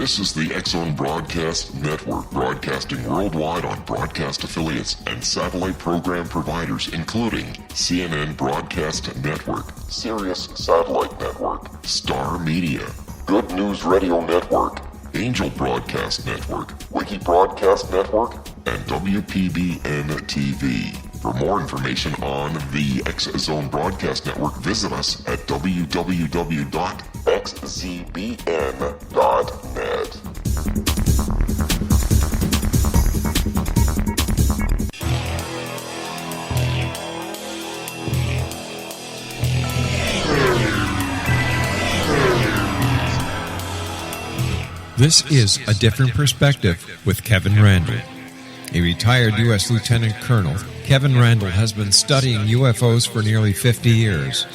This is the X-Zone Broadcast Network, broadcasting worldwide on broadcast affiliates and satellite program providers, including CNN Broadcast Network, Sirius Satellite Network, Star Media, Good News Radio Network, Angel Broadcast Network, Wiki Broadcast Network, and WPBN TV. For more information on the X-Zone Broadcast Network, visit us at www.xzbn.net. This is A Different Perspective with Kevin Randle. A retired U.S. Lieutenant Colonel, Kevin Randle has been studying UFOs for nearly 50 years.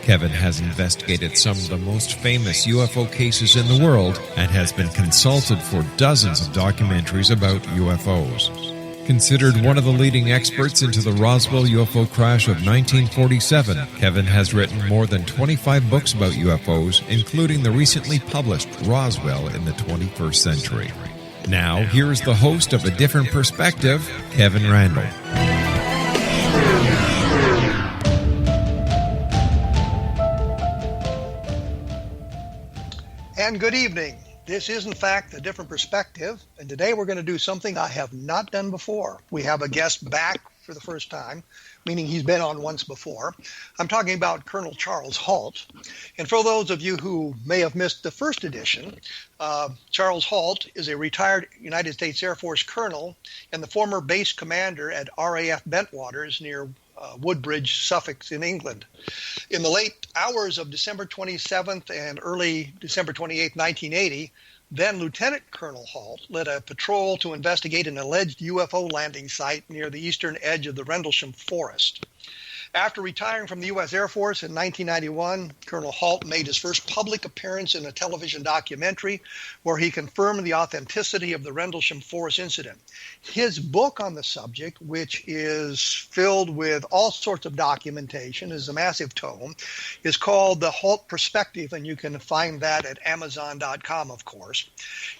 Kevin has investigated some of the most famous UFO cases in the world and has been consulted for dozens of documentaries about UFOs. Considered one of the leading experts into the Roswell UFO crash of 1947, Kevin has written more than 25 books about UFOs, including the recently published Roswell in the 21st Century. Now, here is the host of A Different Perspective, Kevin Randle. And good evening. This is, in fact, A Different Perspective, and today we're going to do something I have not done before. We have a guest back for the first time, meaning he's been on once before. I'm talking about Colonel Charles Halt. And for those of you who may have missed the first edition, Charles Halt is a retired United States Air Force colonel and the former base commander at RAF Bentwaters near Woodbridge, Suffolk in England. In the late hours of December 27th and early December 28th, 1980, then Lieutenant Colonel Halt led a patrol to investigate an alleged UFO landing site near the eastern edge of the Rendlesham Forest. After retiring from the U.S. Air Force in 1991, Colonel Halt made his first public appearance in a television documentary where he confirmed the authenticity of the Rendlesham Forest incident. His book on the subject, which is filled with all sorts of documentation, is a massive tome, is called The Halt Perspective, and you can find that at Amazon.com, of course.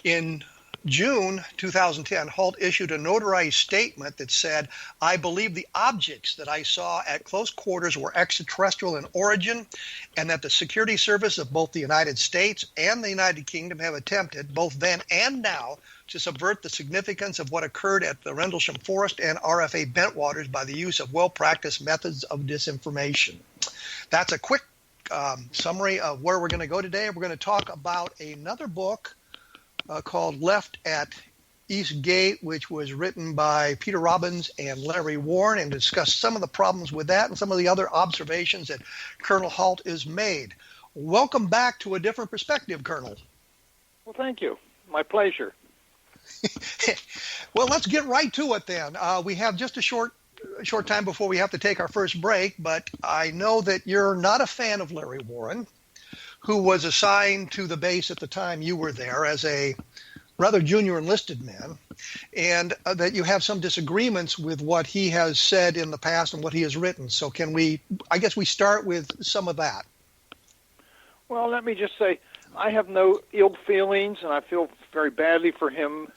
In June 2010, Halt issued a notarized statement that said, "I believe the objects that I saw at close quarters were extraterrestrial in origin, and that the security service of both the United States and the United Kingdom have attempted, both then and now, to subvert the significance of what occurred at the Rendlesham Forest and RFA Bentwaters by the use of well-practiced methods of disinformation." That's a quick summary of where we're going to go today. We're going to talk about another book called Left at East Gate, which was written by Peter Robbins and Larry Warren, and discuss some of the problems with that and some of the other observations that Colonel Halt has made. Welcome back to A Different Perspective, Colonel. Well, thank you. My pleasure. Well, let's get right to it then. We have just a short time before we have to take our first break, but I know that you're not a fan of Larry Warren, who was assigned to the base at the time you were there as a rather junior enlisted man, and that you have some disagreements with what he has said in the past and what he has written. So I guess we start with some of that. Well, let me just say, I have no ill feelings, and I feel very badly for him.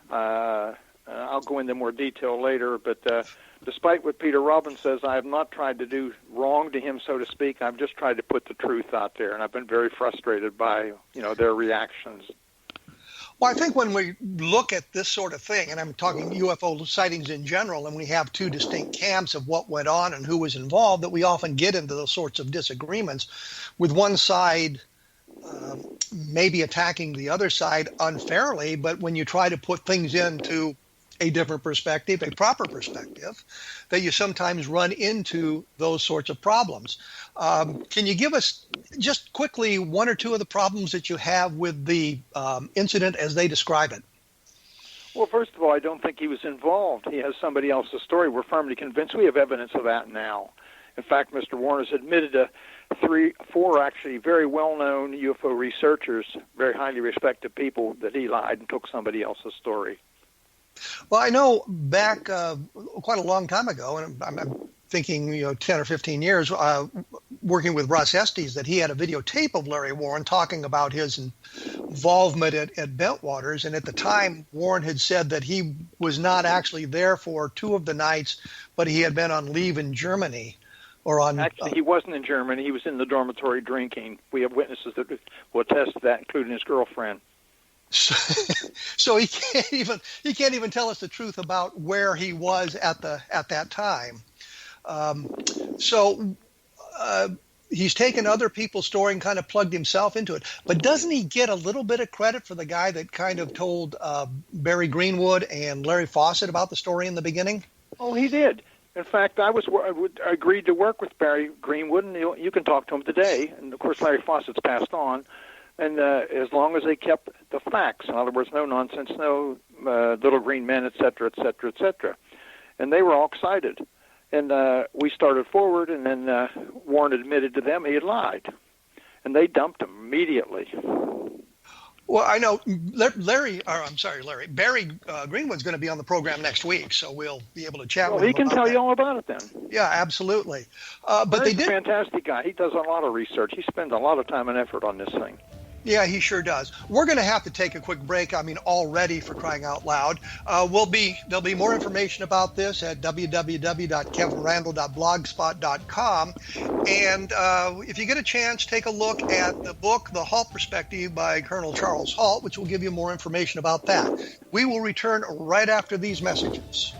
I'll go into more detail later, but despite what Peter Robbins says, I have not tried to do wrong to him, so to speak. I've just tried to put the truth out there, and I've been very frustrated by, their reactions. Well, I think when we look at this sort of thing, and I'm talking UFO sightings in general, and we have two distinct camps of what went on and who was involved, that we often get into those sorts of disagreements with one side maybe attacking the other side unfairly, but when you try to put things into a different perspective, a proper perspective, that you sometimes run into those sorts of problems. Can you give us just quickly one or two of the problems that you have with the incident as they describe it? Well, first of all, I don't think he was involved. He has somebody else's story. We're firmly convinced. We have evidence of that now. In fact, Mr. Warren has admitted to four actually very well-known UFO researchers, very highly respected people, that he lied and took somebody else's story. Well, I know back quite a long time ago, and I'm thinking, 10 or 15 years, working with Russ Estes, that he had a videotape of Larry Warren talking about his involvement at Bentwaters. And at the time, Warren had said that he was not actually there for 2 of the nights, but he had been on leave in Germany. Actually, he wasn't in Germany. He was in the dormitory drinking. We have witnesses that will attest to that, including his girlfriend. So he can't even tell us the truth about where he was at that time. He's taken other people's story and kind of plugged himself into it. But doesn't he get a little bit of credit for the guy that kind of told Barry Greenwood and Larry Fawcett about the story in the beginning? Oh, he did. In fact, I agreed to work with Barry Greenwood, and you can talk to him today. And, of course, Larry Fawcett's passed on. And as long as they kept the facts, in other words, no nonsense, no little green men, et cetera, et cetera, et cetera. And they were all excited. And we started forward, and then Warren admitted to them he had lied. And they dumped him immediately. Well, I know Barry Greenwood's going to be on the program next week, so we'll be able to chat with him. Well, he can tell you all about it then. Yeah, absolutely. But Barry's a fantastic guy. He does a lot of research. He spends a lot of time and effort on this thing. Yeah, he sure does. We're going to have to take a quick break. I mean, already, for crying out loud. There'll be more information about this at www.kevinrandle.blogspot.com. And if you get a chance, take a look at the book, The Halt Perspective by Colonel Charles Halt, which will give you more information about that. We will return right after these messages.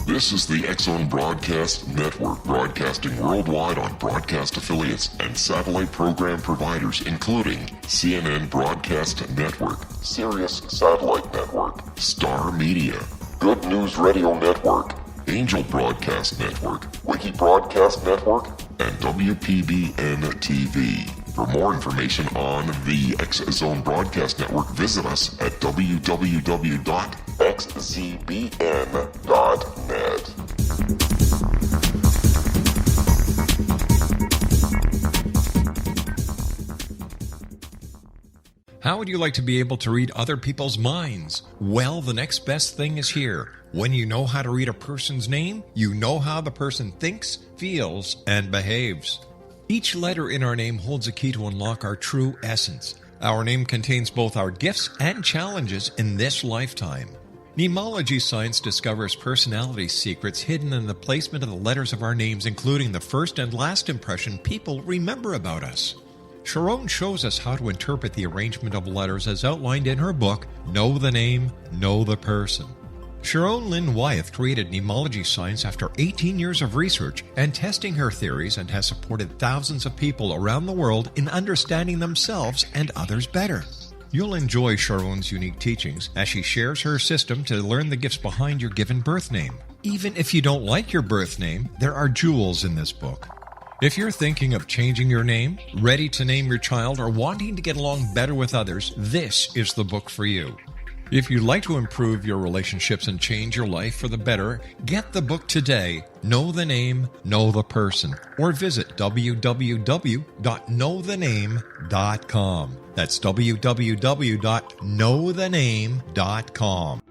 This is the X-Zone Broadcast Network, broadcasting worldwide on broadcast affiliates and satellite program providers, including CNN Broadcast Network, Sirius Satellite Network, Star Media, Good News Radio Network, Angel Broadcast Network, Wiki Broadcast Network, and WPBN TV. For more information on the X-Zone Broadcast Network, visit us at www.xzbn.net. How would you like to be able to read other people's minds? Well, the next best thing is here. When you know how to read a person's name, you know how the person thinks, feels, and behaves. Each letter in our name holds a key to unlock our true essence. Our name contains both our gifts and challenges in this lifetime. Mnemology science discovers personality secrets hidden in the placement of the letters of our names, including the first and last impression people remember about us. Sharon shows us how to interpret the arrangement of letters as outlined in her book, Know the Name, Know the Person. Sharon Lynn Wyeth created mnemology science after 18 years of research and testing her theories, and has supported thousands of people around the world in understanding themselves and others better. You'll enjoy Sharon's unique teachings as she shares her system to learn the gifts behind your given birth name. Even if you don't like your birth name, there are jewels in this book. If you're thinking of changing your name, ready to name your child, or wanting to get along better with others, this is the book for you. If you'd like to improve your relationships and change your life for the better, get the book today, Know the Name, Know the Person, or visit www.knowthename.com. That's www.knowthename.com.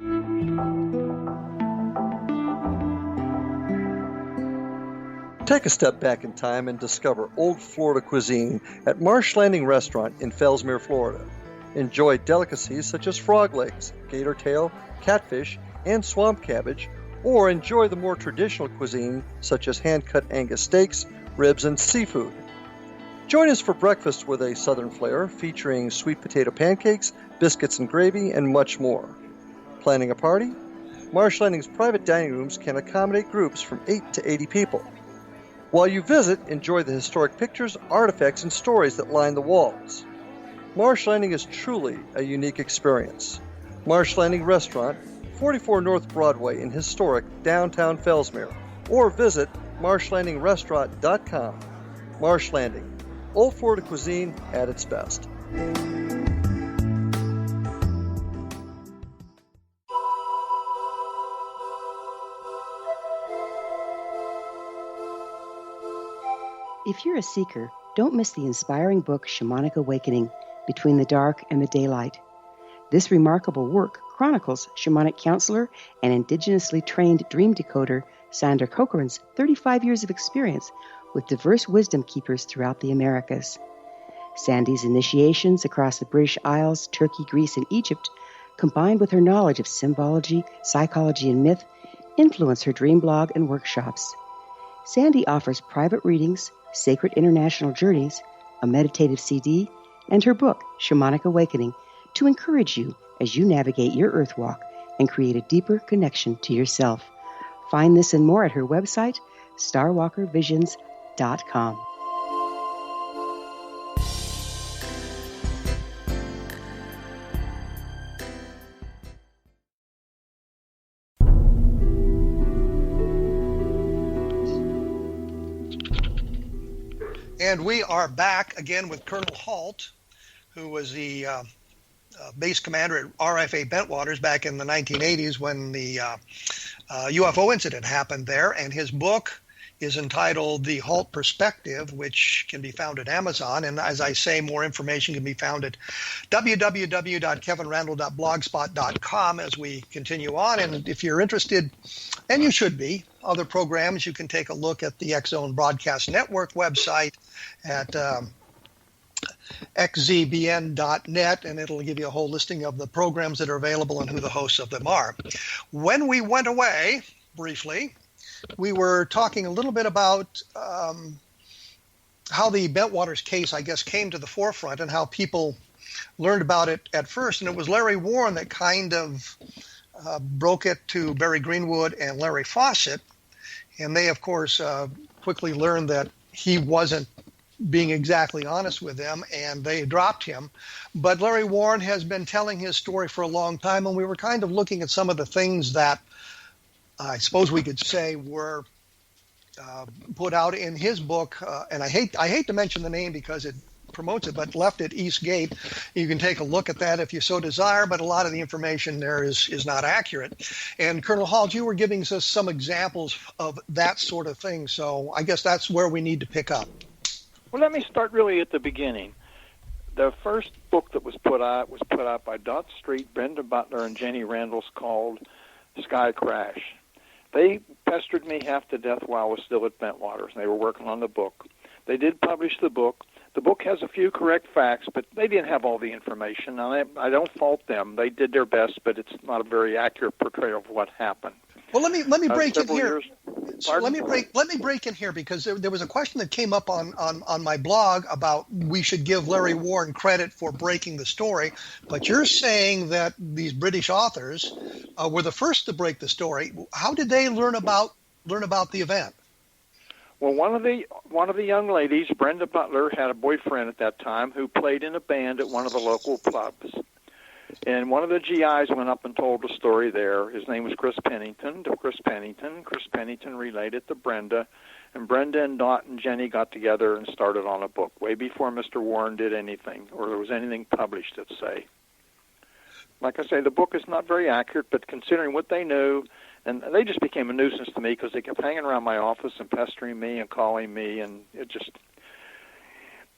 Take a step back in time and discover old Florida cuisine at Marsh Landing Restaurant in Fellsmere, Florida. Enjoy delicacies such as frog legs, gator tail, catfish, and swamp cabbage, or enjoy the more traditional cuisine such as hand-cut Angus steaks, ribs, and seafood. Join us for breakfast with a southern flair featuring sweet potato pancakes, biscuits and gravy, and much more. Planning a party? Marsh Landing's private dining rooms can accommodate groups from 8 to 80 people. While you visit, enjoy the historic pictures, artifacts, and stories that line the walls. Marsh Landing is truly a unique experience. Marsh Landing Restaurant, 44 North Broadway in historic downtown Fellsmere, or visit marshlandingrestaurant.com. Marsh Landing, Old Florida cuisine at its best. If you're a seeker, don't miss the inspiring book Shamanic Awakening, Between the Dark and the Daylight. This remarkable work chronicles shamanic counselor and indigenously trained dream decoder Sandra Cochran's 35 years of experience with diverse wisdom keepers throughout the Americas. Sandy's initiations across the British Isles, Turkey, Greece, and Egypt, combined with her knowledge of symbology, psychology, and myth, influence her dream blog and workshops. Sandy offers private readings, sacred international journeys, a meditative CD, and her book, Shamanic Awakening, to encourage you as you navigate your earth walk and create a deeper connection to yourself. Find this and more at her website, starwalkervisions.com. And we are back again with Colonel Halt, who was the base commander at RAF Bentwaters back in the 1980s when the UFO incident happened there. And his book is entitled The Halt Perspective, which can be found at Amazon. And as I say, more information can be found at www.kevinrandle.blogspot.com as we continue on. And if you're interested, and you should be, other programs, you can take a look at the X-Zone Broadcast Network website at xzbn.net, and it'll give you a whole listing of the programs that are available and who the hosts of them are. When we went away, briefly, we were talking a little bit about how the Bentwaters case, I guess, came to the forefront and how people learned about it at first. And it was Larry Warren that kind of broke it to Barry Greenwood and Larry Fawcett. And they, of course, quickly learned that he wasn't being exactly honest with them, and they dropped him. But Larry Warren has been telling his story for a long time, and we were kind of looking at some of the things that I suppose we could say were put out in his book. And I hate to mention the name because it promotes it, but Left at East Gate. You can take a look at that if you so desire, but a lot of the information there is not accurate. And Colonel Halt, you were giving us some examples of that sort of thing, so I guess that's where we need to pick up. Well, let me start really at the beginning. The first book that was put out by Dot Street, Brenda Butler, and Jenny Randles, called Sky Crash. They pestered me half to death while I was still at Bentwaters, and they were working on the book. They did publish the book. The book has a few correct facts, but they didn't have all the information. Now, I don't fault them. They did their best, but it's not a very accurate portrayal of what happened. Well, let me break in here. Let me break in here because there was a question that came up on my blog about we should give Larry Warren credit for breaking the story, but you're saying that these British authors were the first to break the story. How did they learn about the event? Well, one of the young ladies, Brenda Butler, had a boyfriend at that time who played in a band at one of the local clubs. And one of the GIs went up and told the story there. His name was Chris Pennington. Chris Pennington relayed it to Brenda. And Brenda and Dot and Jenny got together and started on a book way before Mr. Warren did anything or there was anything published, let's say. Like I say, the book is not very accurate, but considering what they knew, and they just became a nuisance to me because they kept hanging around my office and pestering me and calling me, and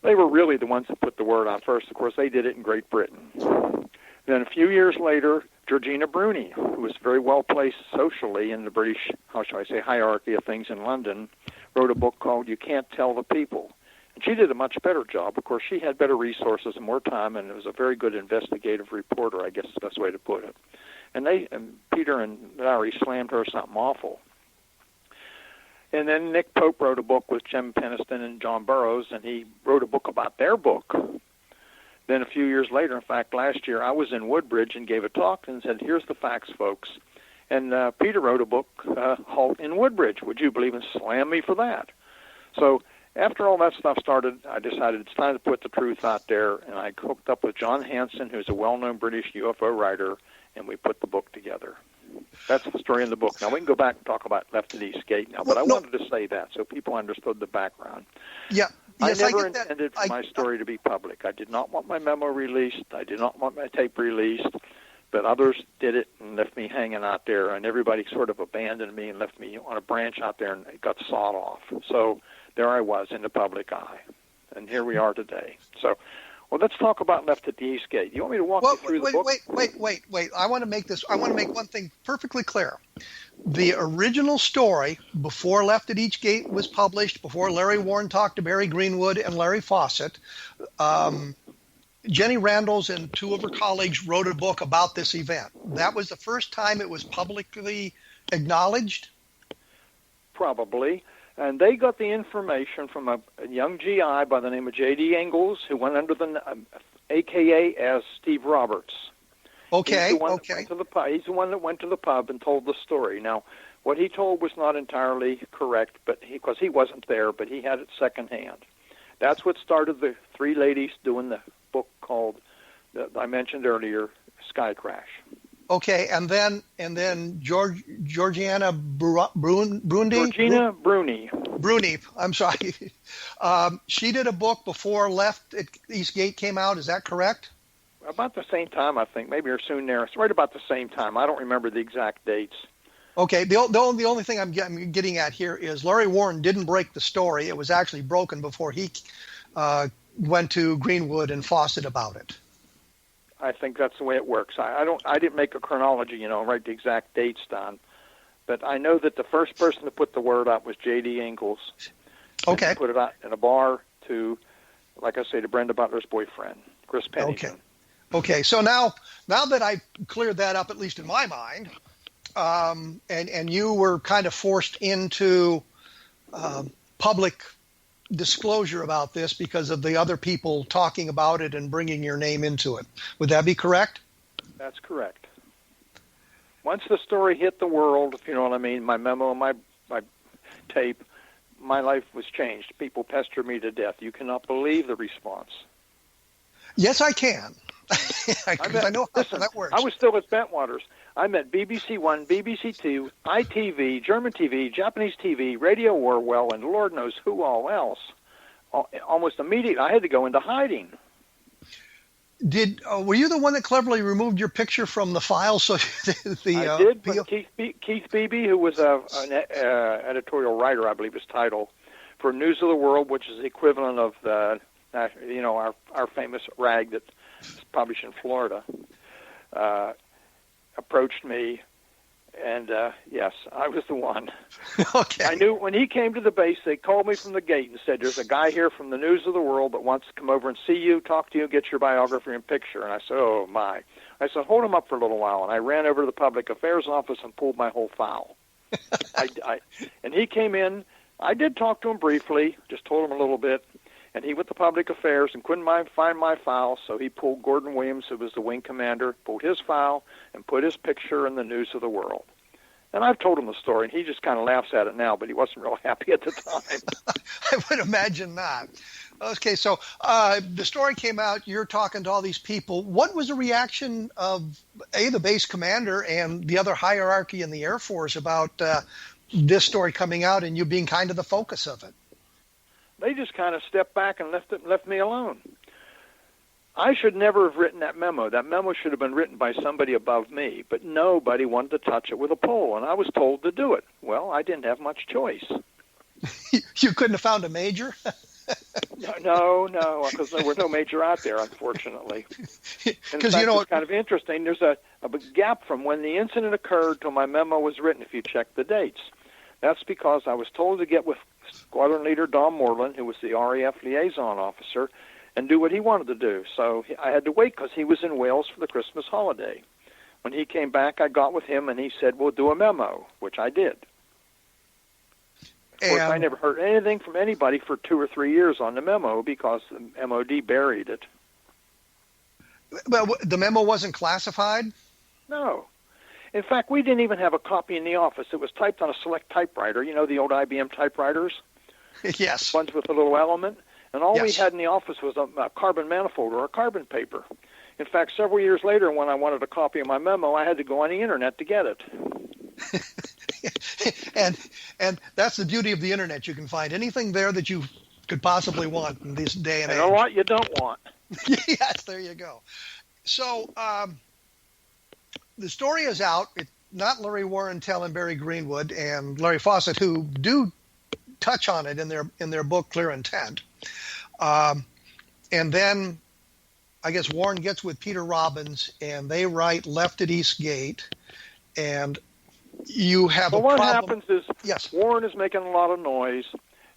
they were really the ones that put the word out first. Of course, they did it in Great Britain. Then a few years later, Georgina Bruni, who was very well placed socially in the British, how shall I say, hierarchy of things in London, wrote a book called You Can't Tell the People. And she did a much better job. Of course, she had better resources and more time, and was a very good investigative reporter, I guess is the best way to put it. And Peter and Larry slammed her something awful. And then Nick Pope wrote a book with Jim Peniston and John Burroughs, and he wrote a book about their book. Then a few years later, in fact, last year, I was in Woodbridge and gave a talk and said, here's the facts, folks. And Peter wrote a book, Halt in Woodbridge. Would you believe and slam me for that? So after all that stuff started, I decided it's time to put the truth out there, and I hooked up with John Hanson, who's a well-known British UFO writer, and we put the book together. That's the story in the book. Now, we can go back and talk about Left at East Gate now, but I wanted to say that so people understood the background. Yeah. Yes, I never intended for my story to be public. I did not want my memo released. I did not want my tape released, but others did it and left me hanging out there, and everybody sort of abandoned me and left me on a branch out there, and it got sawed off. So there I was in the public eye, and here we are today. So, well, let's talk about Left at the East Gate. You want me to walk you through the book? Wait. I want to make one thing perfectly clear. The original story, before Left at Each Gate was published, before Larry Warren talked to Barry Greenwood and Larry Fawcett, Jenny Randles and two of her colleagues wrote a book about this event. That was the first time it was publicly acknowledged? Probably. And they got the information from a young GI by the name of J.D. Ingalls, who went under the AKA as Steve Roberts. Okay. He's the one that went to the pub and told the story. Now, what he told was not entirely correct, but because he wasn't there, but he had it secondhand. That's what started the three ladies doing the book called, that I mentioned earlier, Sky Crash. Okay, and then Georgina Bruni. Georgina Bruni. Bruni, I'm sorry. She did a book before Left at East Gate came out. Is that correct? About the same time, I think, maybe or soon there. It's right about the same time. I don't remember the exact dates. Okay, the only thing I'm getting at here is Larry Warren didn't break the story. It was actually broken before he went to Greenwood and Fawcett about it. I think that's the way it works. I didn't make a chronology, write the exact dates down, but I know that the first person to put the word out was J.D. Ingalls. Okay. He put it out in a bar to, like I say, to Brenda Butler's boyfriend, Chris Pennington. Okay. So now that I've cleared that up, at least in my mind, and you were kind of forced into public disclosure about this because of the other people talking about it and bringing your name into it. Would that be correct? That's correct. Once the story hit the world, if you know what I mean, my memo and my tape, my life was changed. People pestered me to death. You cannot believe the response. Yes, I can. I know how that works. I was still at Bentwaters. I met BBC One, BBC Two, ITV, German TV, Japanese TV, Radio Orwell, and Lord knows who all else. Almost immediately, I had to go into hiding. Were you the one that cleverly removed your picture from the file? So I did. But Keith Beebe, who was an editorial writer, I believe his title, for News of the World, which is the equivalent of our famous rag that's published in Florida, approached me, and yes, I was the one. Okay. I knew when he came to the base, they called me from the gate and said, "There's a guy here from the News of the World that wants to come over and see you, talk to you, get your biography and picture." And I said, "Oh my!" I said, "Hold him up for a little while." And I ran over to the Public Affairs office and pulled my whole file. And he came in. I did talk to him briefly, just told him a little bit. And he went to Public Affairs and couldn't find my file, so he pulled Gordon Williams, who was the wing commander, pulled his file, and put his picture in the News of the World. And I've told him the story, and he just kind of laughs at it now, but he wasn't real happy at the time. I would imagine not. Okay, so the story came out, you're talking to all these people. What was the reaction of, the base commander and the other hierarchy in the Air Force about this story coming out and you being kind of the focus of it? They just kind of stepped back and left me alone. I should never have written that memo. That memo should have been written by somebody above me, but nobody wanted to touch it with a pole, and I was told to do it. Well, I didn't have much choice. You couldn't have found a major? No, because there were no major out there, unfortunately. In fact, it's kind of interesting. There's a gap from when the incident occurred till my memo was written, if you check the dates. That's because I was told to get with Squadron Leader Don Moreland, who was the RAF liaison officer, and do what he wanted to do. So I had to wait because he was in Wales for the Christmas holiday. When he came back, I got with him, and he said, "We'll do a memo," which I did. Of course, I never heard anything from anybody for 2 or 3 years on the memo because the MOD buried it. Well, the memo wasn't classified? No. In fact, we didn't even have a copy in the office. It was typed on a select typewriter, the old IBM typewriters? Yes. Ones with a little element. And all we had in the office was a carbon manifold or a carbon paper. In fact, several years later, when I wanted a copy of my memo, I had to go on the internet to get it. and that's the beauty of the internet. You can find anything there that you could possibly want in this day and age. And a lot you don't want. Yes, there you go. So the story is out. It's not Larry Warren, and Barry Greenwood and Larry Fawcett, who do touch on it in their book Clear Intent. And then I guess Warren gets with Peter Robbins, and they write Left at East Gate, and you have a problem. What happens is yes. Warren is making a lot of noise,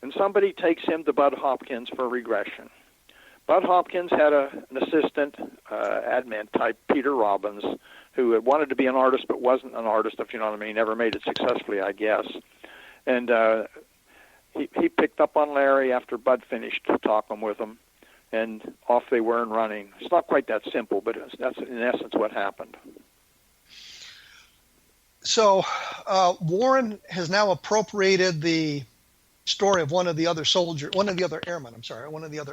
and somebody takes him to Bud Hopkins for regression. Bud Hopkins had an assistant, admin type, Peter Robbins, who had wanted to be an artist but wasn't an artist, if you know what I mean. He never made it successfully, I guess. And he picked up on Larry after Bud finished talking with him, and off they were and running. It's not quite that simple, but that's in essence what happened. So Warren has now appropriated the story of one of the other airmen.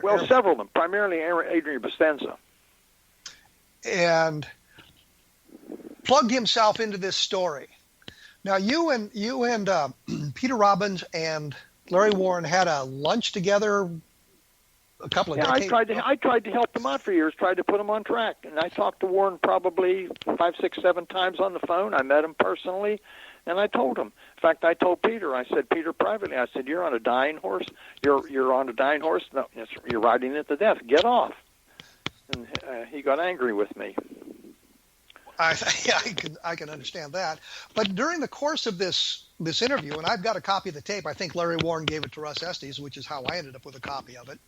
Well, several of them, primarily Adrian Bastenza. And plugged himself into this story. Now, you and Peter Robbins and Larry Warren had a lunch together a couple of decades ago. I tried to help them out for years, tried to put them on track. And I talked to Warren probably 5, 6, 7 times on the phone. I met him personally, and I told him. In fact, I told Peter, I said, Peter, privately, I said, you're on a dying horse. You're on a dying horse? No, you're riding it to death. Get off. And he got angry with me. I can understand that. But during the course of this interview, and I've got a copy of the tape. I think Larry Warren gave it to Russ Estes, which is how I ended up with a copy of it.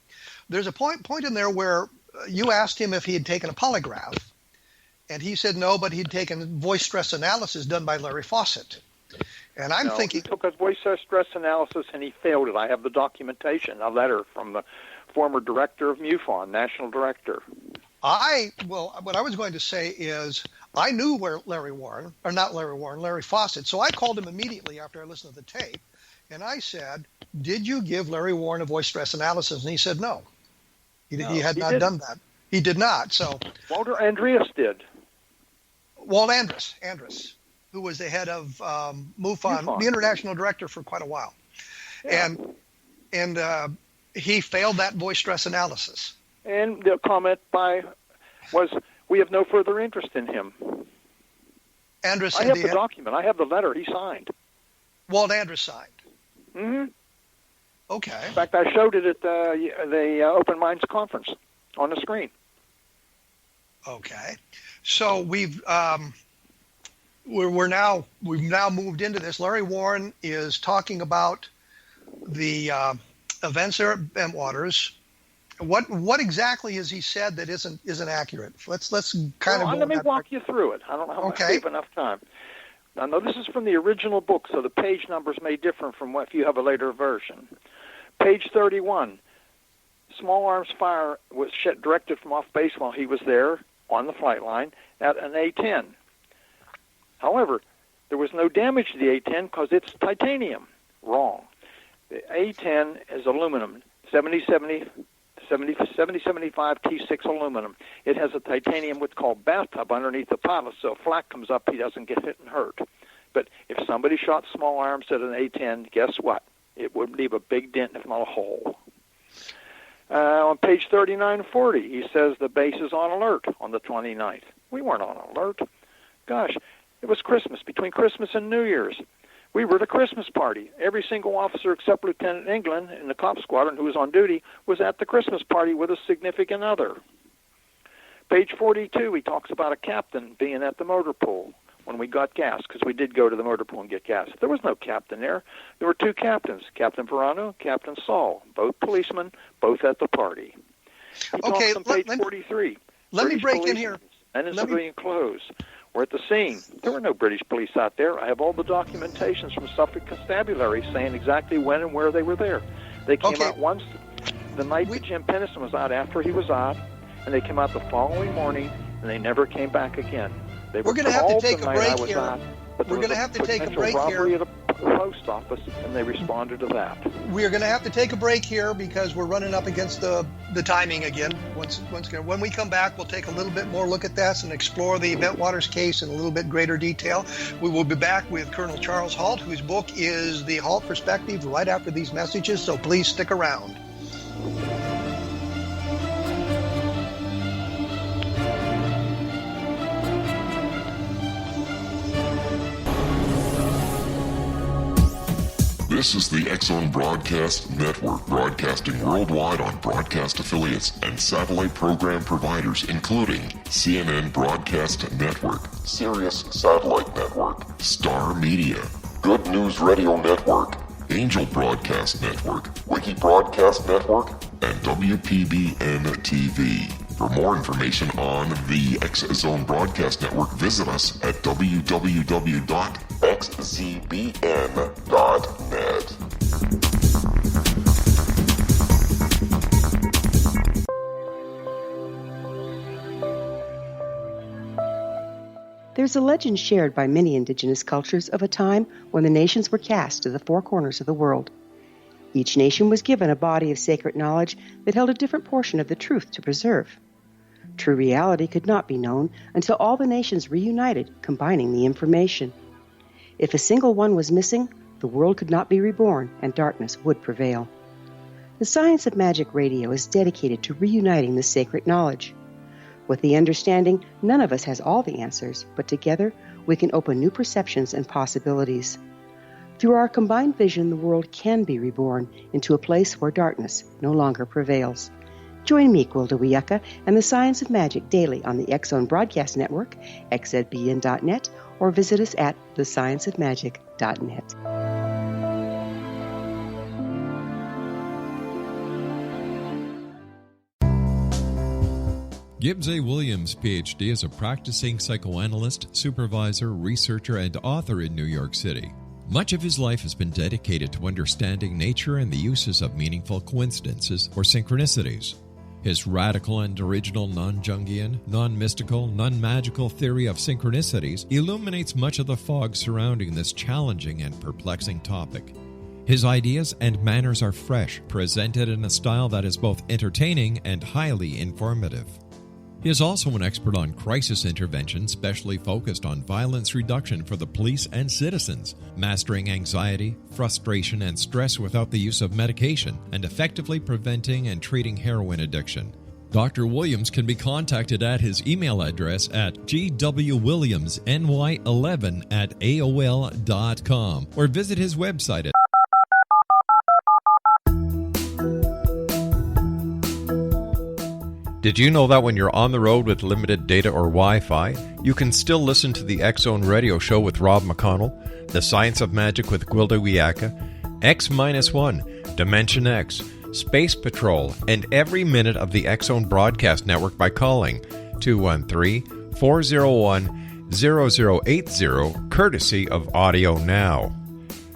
There's a point in there where you asked him if he had taken a polygraph, and he said no, but he'd taken voice stress analysis done by Larry Fawcett. And I'm thinking he took a voice stress analysis and he failed it. I have the documentation, a letter from the former director of MUFON, national director. What I was going to say is I knew where Larry Fawcett. So I called him immediately after I listened to the tape, and I said, "Did you give Larry Warren a voice stress analysis?" And he said no. He had not done that. He did not. So Walter Andreas did. Walt Andrus, who was the head of MUFON, the international director for quite a while, and he failed that voice stress analysis. And the comment was, "We have no further interest in him." Andrus, I have the document. I have the letter he signed. Walt Andrus signed. Mm-hmm. Okay. In fact, I showed it at the Open Minds conference on the screen. Okay. So we've now moved into this. Larry Warren is talking about the events there at Bentwaters. What exactly has he said that isn't accurate? Let's kind of. Let me walk you through it. I don't know how I have enough time. Now, this is from the original book, so the page numbers may differ from what if you have a later version. Page 31. Small arms fire was directed from off base while he was there on the flight line at an A-10. However, there was no damage to the A-10 because it's titanium. Wrong. The A-10 is aluminum, 7075 T6 aluminum. It has a titanium what's called bathtub underneath the pilot, so if flak comes up, he doesn't get hit and hurt. But if somebody shot small arms at an A-10, guess what? It would leave a big dent, if not a hole. On page 3940, he says the base is on alert on the 29th. We weren't on alert. Gosh, it was Christmas, between Christmas and New Year's. We were at a Christmas party. Every single officer except Lieutenant England in the cop squadron who was on duty was at the Christmas party with a significant other. Page 42, he talks about a captain being at the motor pool when we got gas, because we did go to the motor pool and get gas. There was no captain there. There were two captains, Captain Verano, Captain Saul, both policemen, both at the party. He talks on page 43. Let me break in here. And in civilian clothes. We're at the scene. There were no British police out there. I have all the documentations from Suffolk Constabulary saying exactly when and where they were there. They came out once the night that Jim Pennison was out after he was out, and they came out the following morning, and they never came back again. We're going to have to take a break here. We're going to have to take a break here. At a post post office, and they responded to that. We are going to have to take a break here because we're running up against the timing again. When we come back, we'll take a little bit more look at this and explore the Bentwaters case in a little bit greater detail. We will be back with Colonel Charles Halt, whose book is The Halt Perspective, right after these messages, so please stick around. This is the X-Zone Broadcast Network, broadcasting worldwide on broadcast affiliates and satellite program providers, including CNN Broadcast Network, Sirius Satellite Network, Star Media, Good News Radio Network, Angel Broadcast Network, Wiki Broadcast Network, and WPBN TV. For more information on the X-Zone Broadcast Network, visit us at www.xzbn.net. There's a legend shared by many indigenous cultures of a time when the nations were cast to the four corners of the world. Each nation was given a body of sacred knowledge that held a different portion of the truth to preserve. True reality could not be known until all the nations reunited, combining the information. If a single one was missing, the world could not be reborn and darkness would prevail. The Science of Magic Radio is dedicated to reuniting the sacred knowledge. With the understanding, none of us has all the answers, but together we can open new perceptions and possibilities. Through our combined vision, the world can be reborn into a place where darkness no longer prevails. Join me, Gwilda Wiyaka, and the Science of Magic daily on the X-Zone Broadcast Network, xzbn.net, or visit us at thescienceofmagic.net. Gibbs A. Williams, Ph.D., is a practicing psychoanalyst, supervisor, researcher, and author in New York City. Much of his life has been dedicated to understanding nature and the uses of meaningful coincidences or synchronicities. His radical and original non-Jungian, non-mystical, non-magical theory of synchronicities illuminates much of the fog surrounding this challenging and perplexing topic. His ideas and manners are fresh, presented in a style that is both entertaining and highly informative. He is also an expert on crisis intervention, specially focused on violence reduction for the police and citizens, mastering anxiety, frustration, and stress without the use of medication, and effectively preventing and treating heroin addiction. Dr. Williams can be contacted at his email address at gwwilliamsny11@aol.com or visit his website at Did you know that when you're on the road with limited data or Wi-Fi, you can still listen to the X-Zone Radio Show with Rob McConnell, The Science of Magic with Gwilda Wiyaka, X-1, Dimension X, Space Patrol, and every minute of the X-Zone Broadcast Network by calling 213-401-0080, courtesy of Audio Now.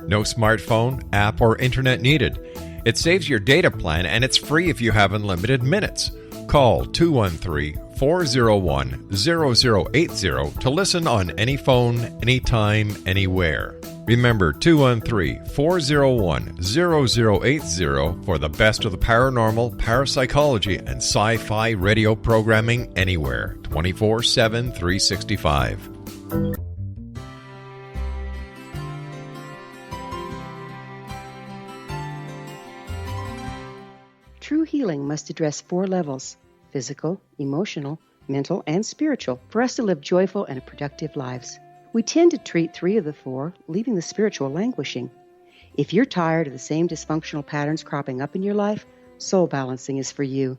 No smartphone, app, or internet needed. It saves your data plan and it's free if you have unlimited minutes. Call 213-401-0080 to listen on any phone, anytime, anywhere. Remember 213-401-0080 for the best of the paranormal, parapsychology, and sci-fi radio programming anywhere, 24/7, 365. True healing must address 4 levels: physical, emotional, mental, and spiritual, for us to live joyful and productive lives. We tend to treat 3 of the 4, leaving the spiritual languishing. If you're tired of the same dysfunctional patterns cropping up in your life, Soul Balancing is for you.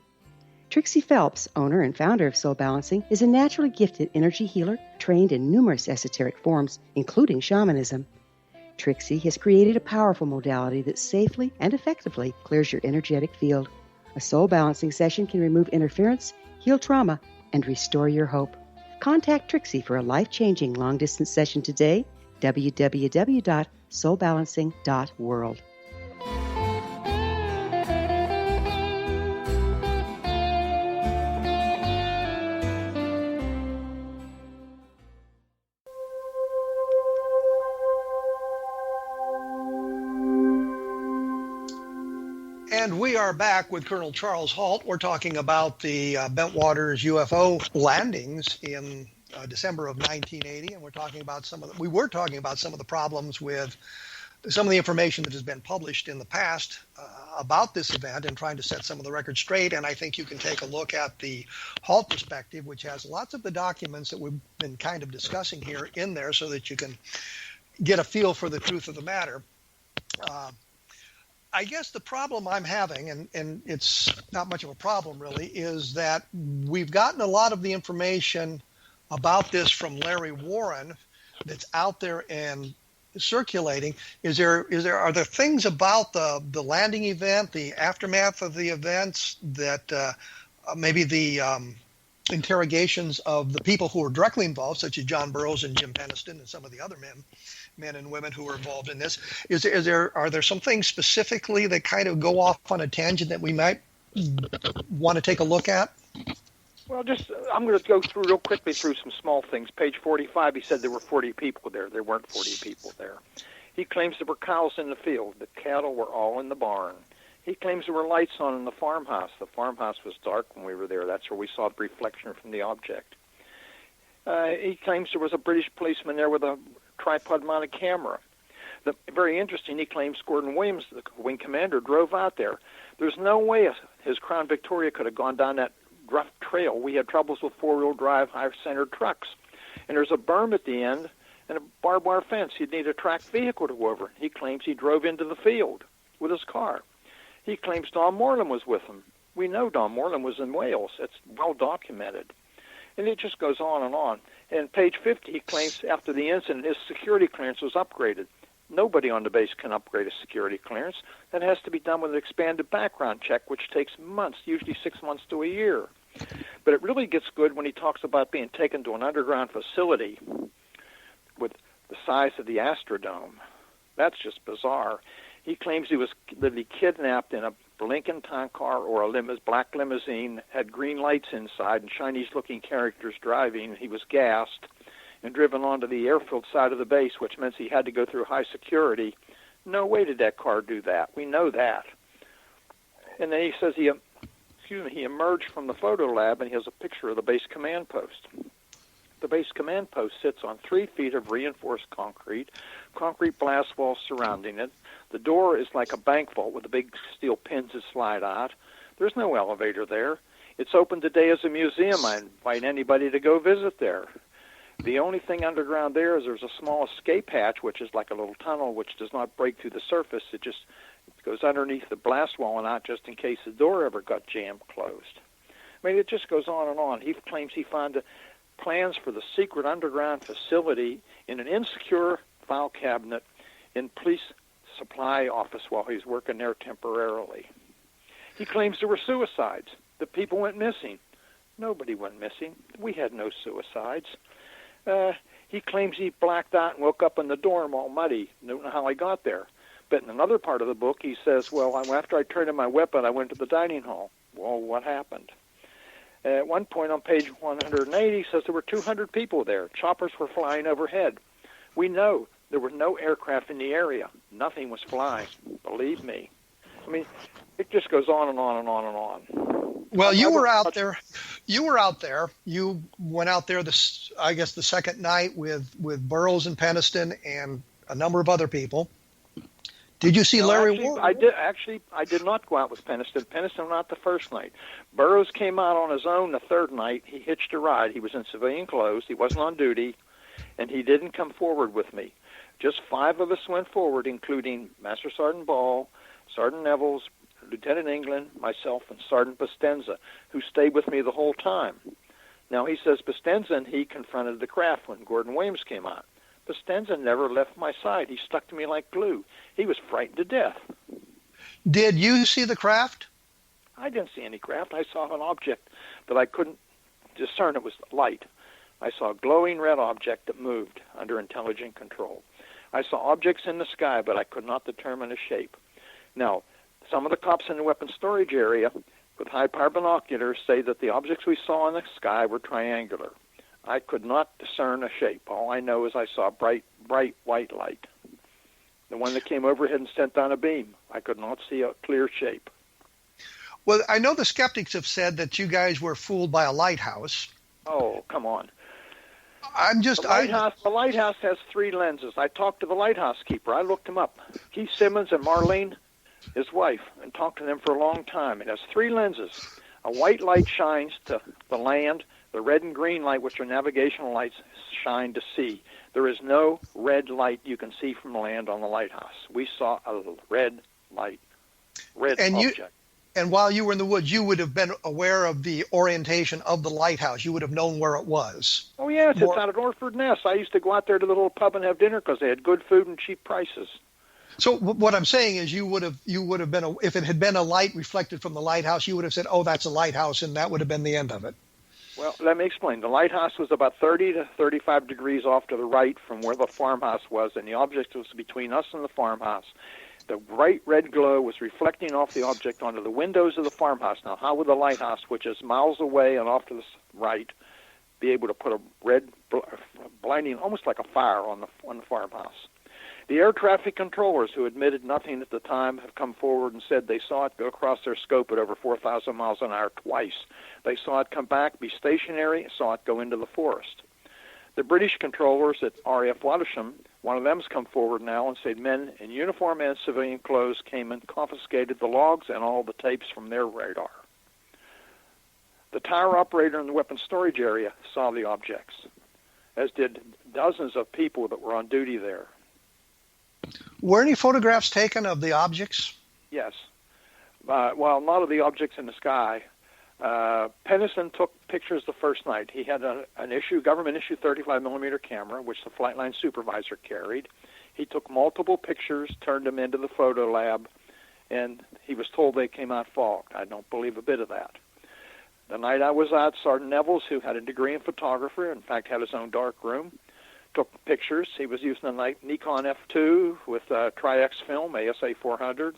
Trixie Phelps, owner and founder of Soul Balancing, is a naturally gifted energy healer trained in numerous esoteric forms, including shamanism. Trixie has created a powerful modality that safely and effectively clears your energetic field. A soul balancing session can remove interference, heal trauma, and restore your hope. Contact Trixie for a life-changing long-distance session today, www.soulbalancing.world. And we are back with Colonel Charles Halt. We're talking about the Bentwaters UFO landings in December of 1980, and we were talking about some of the problems with some of the information that has been published in the past about this event and trying to set some of the records straight. And I think you can take a look at the Halt perspective, which has lots of the documents that we've been kind of discussing here in there so that you can get a feel for the truth of the matter. I guess the problem I'm having, and it's not much of a problem really, is that we've gotten a lot of the information about this from Larry Warren that's out there and circulating. Are there things about the landing event, the aftermath of the events, that maybe the interrogations of the people who were directly involved, such as John Burroughs and Jim Peniston and some of the other men and women who were involved in this, are there some things specifically that kind of go off on a tangent that we might want to take a look at? Well, I'm going to go through real quickly through some small things. Page 45, he said there were 40 people there. There weren't 40 people there. He claims there were cows in the field. The cattle were all in the barn. He claims there were lights on in the farmhouse. The farmhouse was dark when we were there. That's where we saw the reflection from the object. He claims there was a British policeman there with a tripod-mounted camera. Very interesting, he claims Gordon Williams, the wing commander, drove out there. There's no way his Crown Victoria could have gone down that rough trail. We had troubles with four-wheel drive, high-centered trucks. And there's a berm at the end and a barbed wire fence. You'd need a tracked vehicle to go over. He claims he drove into the field with his car. He claims Don Moreland was with him. We know Don Moreland was in Wales. It's well documented. And it just goes on and on. And page 50, he claims after the incident, his security clearance was upgraded. Nobody on the base can upgrade a security clearance. That has to be done with an expanded background check, which takes months, usually 6 months to a year. But it really gets good when he talks about being taken to an underground facility with the size of the Astrodome. That's just bizarre. He claims he was literally kidnapped in a Lincoln town car or a black limousine, had green lights inside and Chinese-looking characters driving. He was gassed and driven onto the airfield side of the base, which meant he had to go through high security. No way did that car do that. We know that. And then he says he emerged from the photo lab and he has a picture of the base command post. The base command post sits on 3 feet of reinforced concrete blast walls surrounding it. The door is like a bank vault with the big steel pins that slide out. There's no elevator there. It's open today as a museum. I invite anybody to go visit there. The only thing underground there is there's a small escape hatch, which is like a little tunnel, which does not break through the surface. It just goes underneath the blast wall and out just in case the door ever got jammed closed. I mean, it just goes on and on. He claims he found plans for the secret underground facility in an insecure file cabinet in police supply office while he's working there temporarily. He claims there were suicides. The people went missing. Nobody went missing. We had no suicides. He claims he blacked out and woke up in the dorm all muddy. Don't know how he got there. But in another part of the book, he says, well, after I turned in my weapon, I went to the dining hall. Well, what happened? At one point on page 180, he says there were 200 people there. Choppers were flying overhead. We know there were no aircraft in the area. Nothing was flying. Believe me. I mean, it just goes on and on and on and on. Well, you were out there. You went out there, I guess, the second night with Burroughs and Peniston and a number of other people. Did you see Larry Warren? I did not go out with Peniston. Peniston not the first night. Burroughs came out on his own the third night. He hitched a ride. He was in civilian clothes. He wasn't on duty, and he didn't come forward with me. Just 5 of us went forward, including Master Sergeant Ball, Sergeant Nevels, Lieutenant England, myself, and Sergeant Bastenza, who stayed with me the whole time. Now, he says Bastenza and he confronted the craft when Gordon Williams came out. Bastenza never left my side. He stuck to me like glue. He was frightened to death. Did you see the craft? I didn't see any craft. I saw an object that I couldn't discern. It was light. I saw a glowing red object that moved under intelligent control. I saw objects in the sky, but I could not determine a shape. Now, some of the cops in the weapons storage area with high-power binoculars say that the objects we saw in the sky were triangular. I could not discern a shape. All I know is I saw bright white light. The one that came overhead and sent down a beam. I could not see a clear shape. Well, I know the skeptics have said that you guys were fooled by a lighthouse. Oh, come on. The lighthouse has 3 lenses. I talked to the lighthouse keeper. I looked him up. Keith Simmons and Marlene, his wife, and talked to them for a long time. It has 3 lenses. A white light shines to the land. The red and green light, which are navigational lights, shine to sea. There is no red light you can see from land on the lighthouse. We saw a red light, object. And while you were in the woods, you would have been aware of the orientation of the lighthouse. You would have known where it was. Oh, yes, it's out at Orford Ness. I used to go out there to the little pub and have dinner because they had good food and cheap prices. So what I'm saying is you would have been, if it had been a light reflected from the lighthouse, you would have said, oh, that's a lighthouse, and that would have been the end of it. Well, let me explain. The lighthouse was about 30 to 35 degrees off to the right from where the farmhouse was, and the object was between us and the farmhouse. The bright red glow was reflecting off the object onto the windows of the farmhouse. Now, how would the lighthouse, which is miles away and off to the right, be able to put a red, blinding, almost like a fire on the farmhouse? The air traffic controllers, who admitted nothing at the time, have come forward and said they saw it go across their scope at over 4,000 miles an hour twice. They saw it come back, be stationary, saw it go into the forest. The British controllers at RAF Bentwaters, one of them has come forward now and said men in uniform and civilian clothes came and confiscated the logs and all the tapes from their radar. The tower operator in the weapons storage area saw the objects, as did dozens of people that were on duty there. Were any photographs taken of the objects? Yes. Well, not of the objects in the sky. Pennison took pictures the first night. He had an government issue 35mm camera, which the flight line supervisor carried. He took multiple pictures, turned them into the photo lab, and he was told they came out fogged. I don't believe a bit of that. The night I was out, Sergeant Nevels, who had a degree in photography, in fact had his own dark room, took pictures. He was using a Nikon F2 with Tri-X film, ASA 400.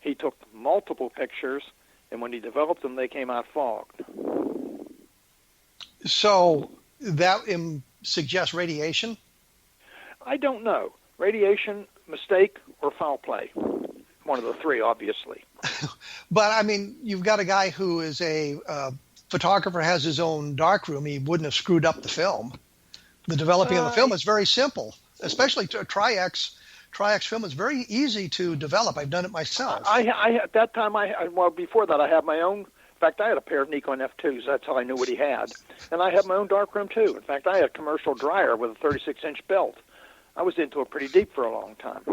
He took multiple pictures, and when he developed them, they came out fogged. So that suggests radiation? I don't know. Radiation, mistake, or foul play. One of the 3, obviously. But, I mean, you've got a guy who is a photographer, has his own darkroom. He wouldn't have screwed up the film. The developing of the film is very simple, especially Tri-X. Tri-X film is very easy to develop. I've done it myself. At that time, before that, I had my own. In fact, I had a pair of Nikon F2s. That's how I knew what he had. And I had my own darkroom, too. In fact, I had a commercial dryer with a 36-inch belt. I was into it pretty deep for a long time.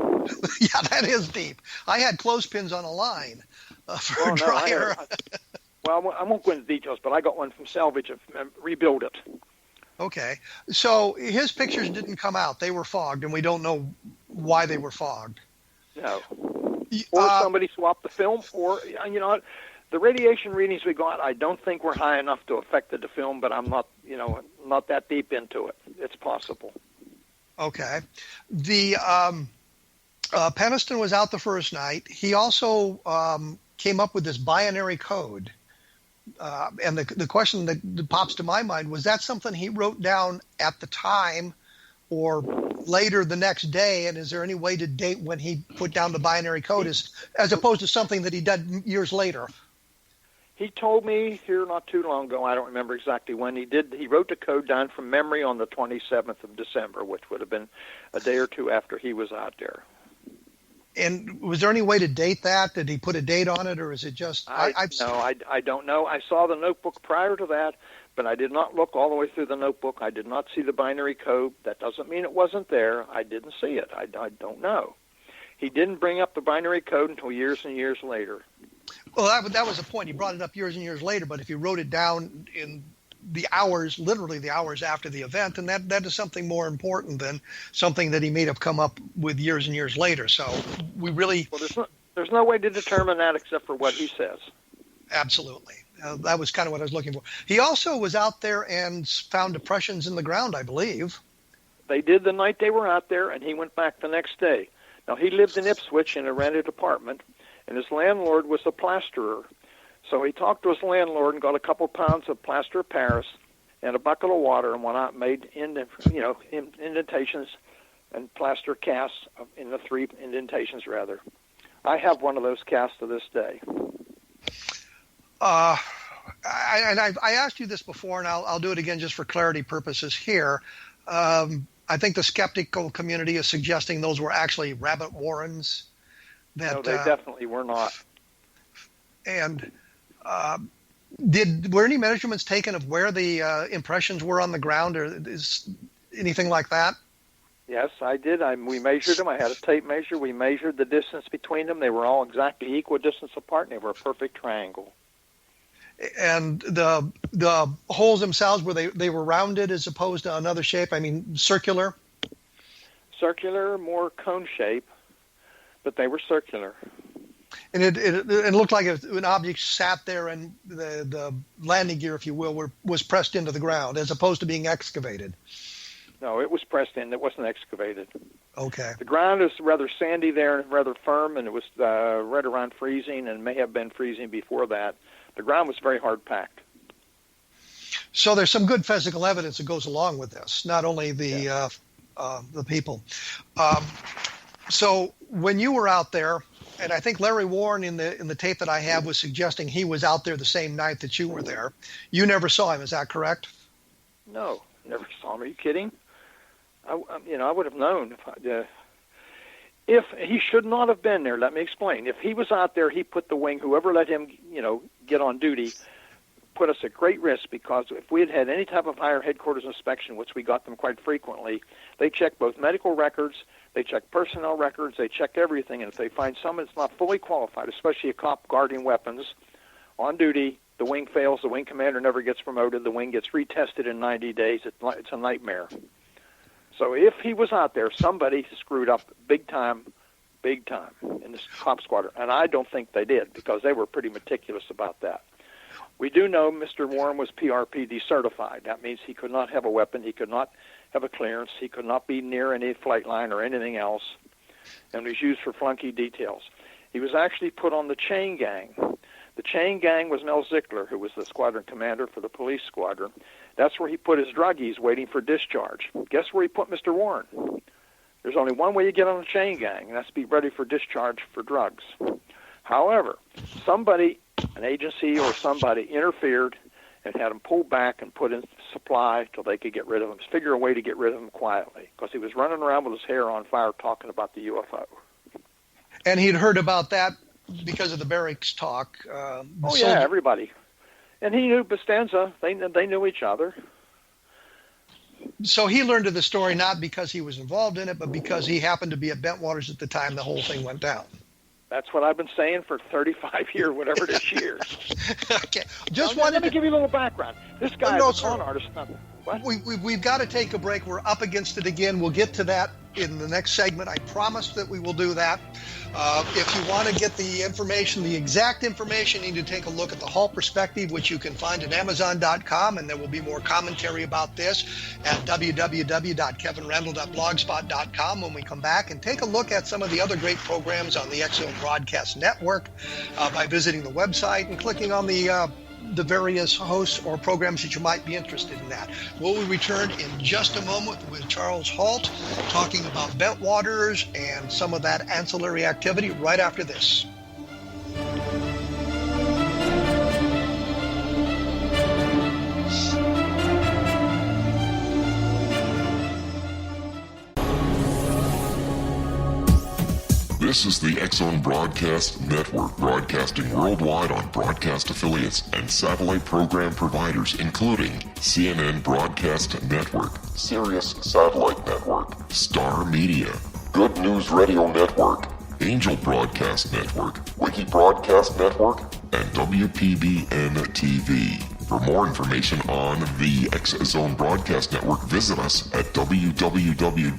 Yeah, that is deep. I had clothespins on a line for a dryer. Well, I won't go into details, but I got one from salvage and rebuilt it. Okay. So his pictures didn't come out. They were fogged, and we don't know why they were fogged. No. Or somebody swapped the film, or, you know, the radiation readings we got, I don't think were high enough to affect the film, but I'm not, not that deep into it. It's possible. Okay. The Peniston was out the first night. He also came up with this binary code. And the question that pops to my mind, was that something he wrote down at the time or later the next day? And is there any way to date when he put down the binary code as opposed to something that he did years later? He told me here not too long ago, I don't remember exactly when he did, he wrote the code down from memory on the 27th of December, which would have been a day or two after he was out there. And was there any way to date that? Did he put a date on it, or is it just... I don't know. I saw the notebook prior to that, but I did not look all the way through the notebook. I did not see the binary code. That doesn't mean it wasn't there. I didn't see it. I don't know. He didn't bring up the binary code until years and years later. Well, that was the point. He brought it up years and years later, but if you wrote it down in the hours, literally the hours after the event, and that is something more important than something that he may have come up with years and years later. So we really... Well, there's no way to determine that except for what he says. Absolutely. That was kind of what I was looking for. He also was out there and found depressions in the ground, I believe. They did the night they were out there, and he went back the next day. Now, he lived in Ipswich in a rented apartment, and his landlord was a plasterer. So he talked to his landlord and got a couple pounds of plaster of Paris and a bucket of water and went out and made indentations and plaster casts in the 3 indentations, rather. I have one of those casts to this day. I asked you this before, and I'll do it again just for clarity purposes here. I think the skeptical community is suggesting those were actually rabbit warrens. No, they definitely were not. And were any measurements taken of where the impressions were on the ground, or is anything like that? Yes, I did. We measured them. I had a tape measure. We measured the distance between them. They were all exactly equal distance apart, and they were a perfect triangle. And the holes themselves, were they were rounded as opposed to another shape? I mean, circular? Circular, more cone shape, but they were circular. And it looked like an object sat there, and the landing gear, if you will, was pressed into the ground as opposed to being excavated. No, it was pressed in. It wasn't excavated. Okay. The ground is rather sandy there and rather firm, and it was right around freezing and may have been freezing before that. The ground was very hard packed. So there's some good physical evidence that goes along with this, not only the people. So when you were out there, and I think Larry Warren in the tape that I have was suggesting he was out there the same night that you were there. You never saw him, is that correct? No, never saw him. Are you kidding? I would have known if he should not have been there. Let me explain. If he was out there, he put the wing. Whoever let him, get on duty, put us at great risk, because if we had had any type of higher headquarters inspection, which we got them quite frequently, they check both medical records, they check personnel records, they check everything, and if they find someone that's not fully qualified, especially a cop guarding weapons on duty, the wing fails, the wing commander never gets promoted, the wing gets retested in 90 days. It's a nightmare. So if he was out there, somebody screwed up big time in this cop squadron, and I don't think they did, because they were pretty meticulous about that. We do know Mr. Warren was PRP decertified. That means he could not have a weapon, he could not have a clearance, he could not be near any flight line or anything else, and was used for flunky details. He was actually put on the chain gang. The chain gang was Mel Zickler, who was the squadron commander for the police squadron. That's where he put his druggies waiting for discharge. Guess where he put Mr. Warren? There's only one way you get on the chain gang, and that's to be ready for discharge for drugs. However, somebody, an agency or somebody, interfered and had him pulled back and put in supply till they could get rid of him, figure a way to get rid of him quietly, because he was running around with his hair on fire talking about the UFO. And he'd heard about that because of the barracks talk. Yeah, everybody. And he knew Bastanza. They knew each other. So he learned of the story not because he was involved in it, but because he happened to be at Bentwaters at the time the whole thing went down. That's what I've been saying for 35 years, whatever it is years. Okay. Let me give you a little background. This guy is a con artist. What? We've got to take a break. We're up against it again. We'll get to that in the next segment. I promise that we will do that. If you want to get the information, the exact information, you need to take a look at the Halt Perspective, which you can find at Amazon.com, and there will be more commentary about this at www.kevinrandle.blogspot.com when we come back, and take a look at some of the other great programs on the X-Zone Broadcast Network by visiting the website and clicking on the various hosts or programs that you might be interested in that. We'll return in just a moment with Charles Halt talking about Bentwaters and some of that ancillary activity right after this. This is the X-Zone Broadcast Network, broadcasting worldwide on broadcast affiliates and satellite program providers, including CNN Broadcast Network, Sirius Satellite Network, Star Media, Good News Radio Network, Angel Broadcast Network, Wiki Broadcast Network, and WPBN TV. For more information on the X-Zone Broadcast Network, visit us at www.xzbn.net.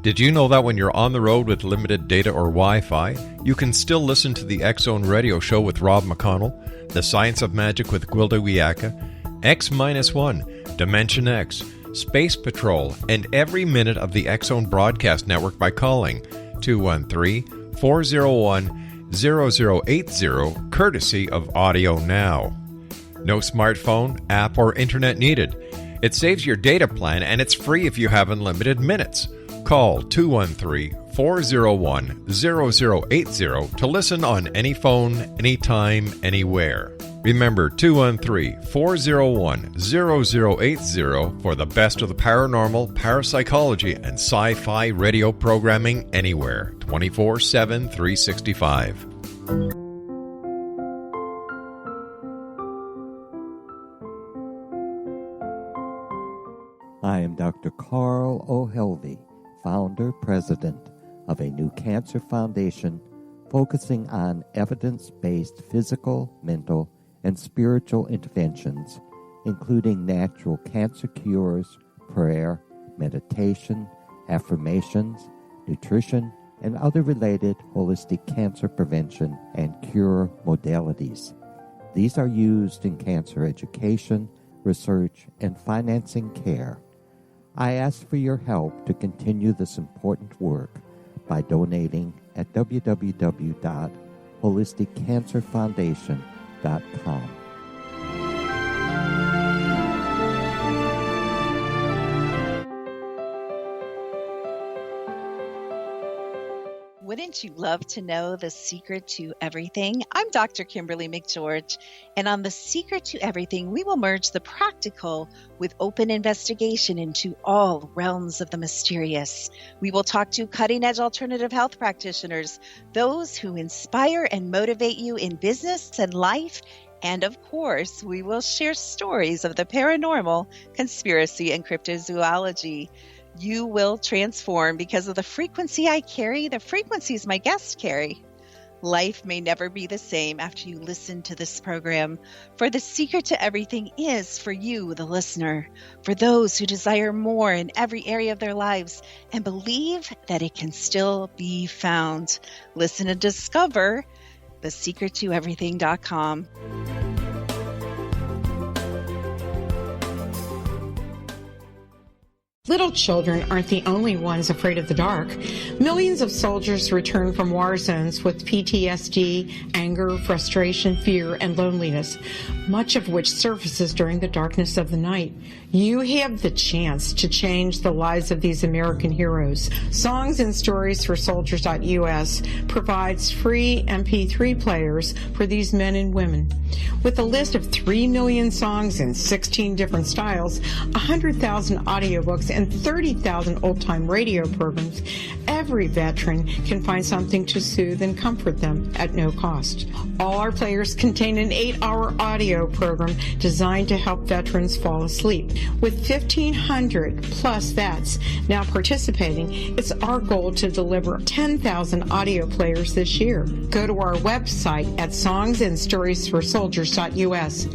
Did you know that when you're on the road with limited data or Wi-Fi, you can still listen to the X-Zone Radio Show with Rob McConnell, The Science of Magic with Gwilda Wiyaka, X-1, Dimension X, Space Patrol, and every minute of the X-Zone Broadcast Network by calling 213-401-0080, courtesy of Audio Now. No smartphone, app, or internet needed. It saves your data plan and it's free if you have unlimited minutes. Call 213-401-0080 to listen on any phone, anytime, anywhere. Remember 213-401-0080 for the best of the paranormal, parapsychology, and sci-fi radio programming anywhere, 24/7, 365. I am Dr. Carl O'Helvey, founder, president of a new cancer foundation focusing on evidence-based physical, mental, and spiritual interventions, including natural cancer cures, prayer, meditation, affirmations, nutrition, and other related holistic cancer prevention and cure modalities. These are used in cancer education, research, and financing care. I ask for your help to continue this important work by donating at www.holisticcancerfoundation.com. Wouldn't you love to know the secret to everything? I'm Dr. Kimberly McGeorge, and on The Secret to Everything, we will merge the practical with open investigation into all realms of the mysterious. We will talk to cutting-edge alternative health practitioners, those who inspire and motivate you in business and life, and of course, we will share stories of the paranormal, conspiracy, and cryptozoology. You will transform because of the frequency I carry, the frequencies my guests carry. Life may never be the same after you listen to this program, for the secret to everything is for you, the listener, for those who desire more in every area of their lives and believe that it can still be found. Listen and discover thesecrettoeverything.com. Little children aren't the only ones afraid of the dark. Millions of soldiers return from war zones with PTSD, anger, frustration, fear, and loneliness, much of which surfaces during the darkness of the night. You have the chance to change the lives of these American heroes. Songs and Stories for Soldiers.us provides free MP3 players for these men and women. With a list of 3 million songs in 16 different styles, 100,000 audiobooks, and 30,000 old-time radio programs, every veteran can find something to soothe and comfort them at no cost. All our players contain an 8-hour audio program designed to help veterans fall asleep. With 1,500 plus vets now participating, it's our goal to deliver 10,000 audio players this year. Go to our website at songsandstoriesforsoldiers.us.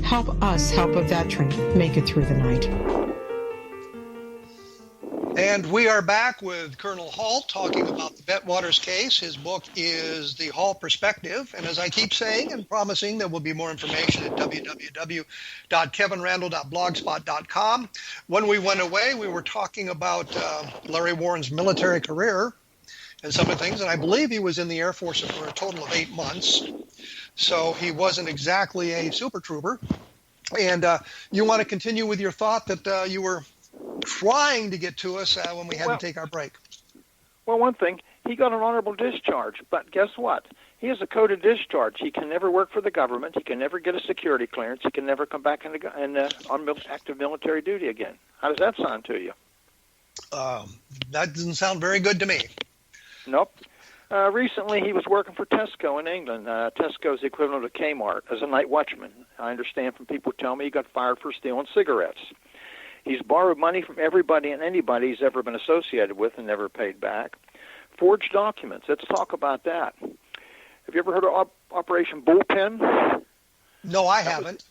Help us help a veteran make it through the night. And we are back with Colonel Halt talking about the Bentwaters case. His book is The Halt Perspective. And as I keep saying and promising, there will be more information at www.kevinrandle.blogspot.com. When we went away, we were talking about Larry Warren's military career and some of the things. And I believe he was in the Air Force for a total of 8 months. So he wasn't exactly a super trooper. And you want to continue with your thought that you were trying to get to us when we had to take our break. Well, one thing, he got an honorable discharge, but guess what? He has a coded discharge. He can never work for the government. He can never get a security clearance. He can never come back on active military duty again. How does that sound to you? That doesn't sound very good to me. Nope. Recently, he was working for Tesco in England. Tesco is the equivalent of Kmart as a night watchman. I understand from people who tell me he got fired for stealing cigarettes. He's borrowed money from everybody and anybody he's ever been associated with and never paid back. Forged documents. Let's talk about that. Have you ever heard of Operation Bullpen? No, I haven't.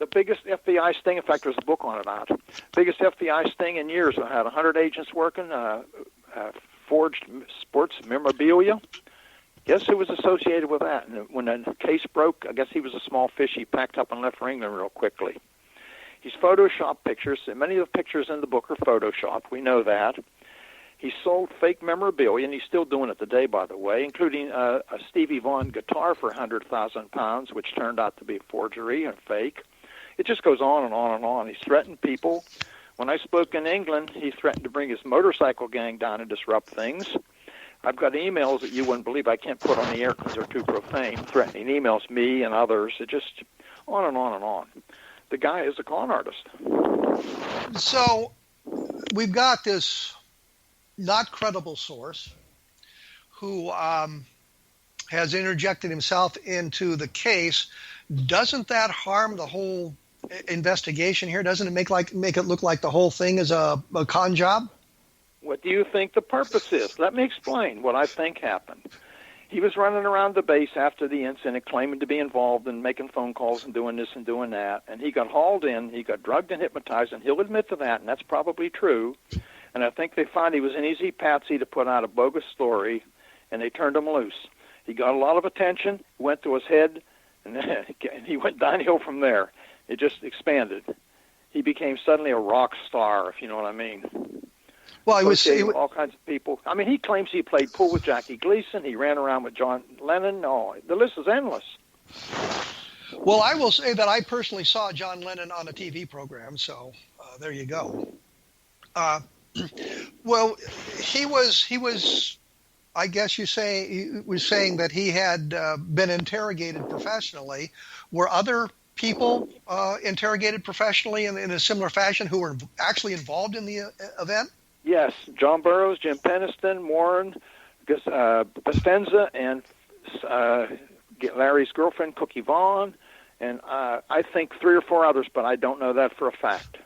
The biggest FBI sting, in fact, there's a book on it out. Biggest FBI sting in years. I had 100 agents working, forged sports memorabilia. Guess who was associated with that? And when the case broke, I guess he was a small fish. He packed up and left for England real quickly. He's photoshopped pictures, and many of the pictures in the book are photoshopped. We know that. He sold fake memorabilia, and he's still doing it today, by the way, including a Stevie Vaughan guitar for £100,000, which turned out to be forgery and fake. It just goes on and on and on. He's threatened people. When I spoke in England, he threatened to bring his motorcycle gang down and disrupt things. I've got emails that you wouldn't believe I can't put on the air because they're too profane, threatening emails, me and others. It just on and on and on. The guy is a con artist. So we've got this not credible source who has interjected himself into the case. Doesn't that harm the whole investigation here? Doesn't it make it look like the whole thing is a con job? What do you think the purpose is? Let me explain what I think happened. He was running around the base after the incident, claiming to be involved in making phone calls and doing this and doing that. And he got hauled in. He got drugged and hypnotized, and he'll admit to that, and that's probably true. And I think they found he was an easy patsy to put out a bogus story, and they turned him loose. He got a lot of attention, went to his head, and then he went downhill from there. It just expanded. He became suddenly a rock star, if you know what I mean. Well, he was all kinds of people. I mean, he claims he played pool with Jackie Gleason. He ran around with John Lennon. Oh, the list is endless. Well, I will say that I personally saw John Lennon on a TV program, so there you go. Well, he was. I guess he was saying that he had been interrogated professionally. Were other people interrogated professionally in a similar fashion who were actually involved in the event? Yes, John Burroughs, Jim Peniston, Warren, Bastenza, and Larry's girlfriend, Cookie Vaughn, and I think 3 or 4 others, but I don't know that for a fact.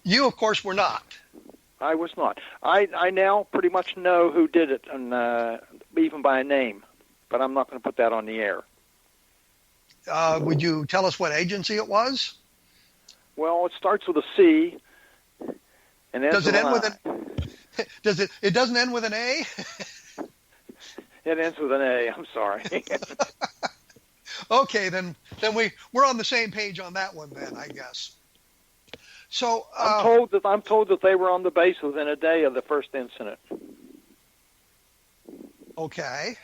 You, of course, were not. I was not. I now pretty much know who did it, and even by a name, but I'm not going to put that on the air. Would you tell us what agency it was? Well, it starts with a C. And does it end with an? It doesn't end with an A? It ends with an A. I'm sorry. Okay, then we're on the same page on that one. Then I guess. So I'm told that they were on the base within a day of the first incident. Okay,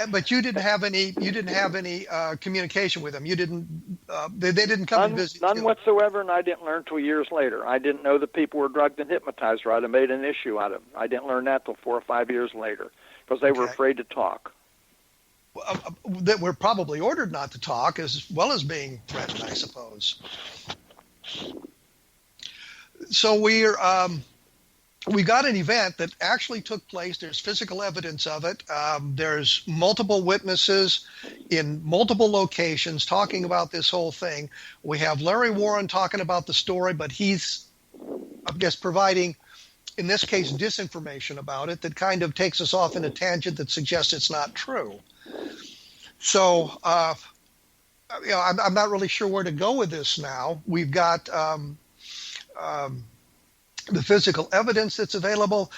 but you didn't have any communication with them. You didn't. They didn't come and visit. None whatsoever, and I didn't learn till years later. I didn't know that people were drugged and hypnotized. Right, I made an issue out of it. I didn't learn that till 4 or 5 years later because they were afraid to talk. That we're probably ordered not to talk, as well as being threatened, I suppose. So we got an event that actually took place. There's physical evidence of it. There's multiple witnesses in multiple locations talking about this whole thing. We have Larry Warren talking about the story, but he's, I guess, providing, in this case, disinformation about it that kind of takes us off in a tangent that suggests it's not true. So, I'm not really sure where to go with this now. We've got the physical evidence that's available.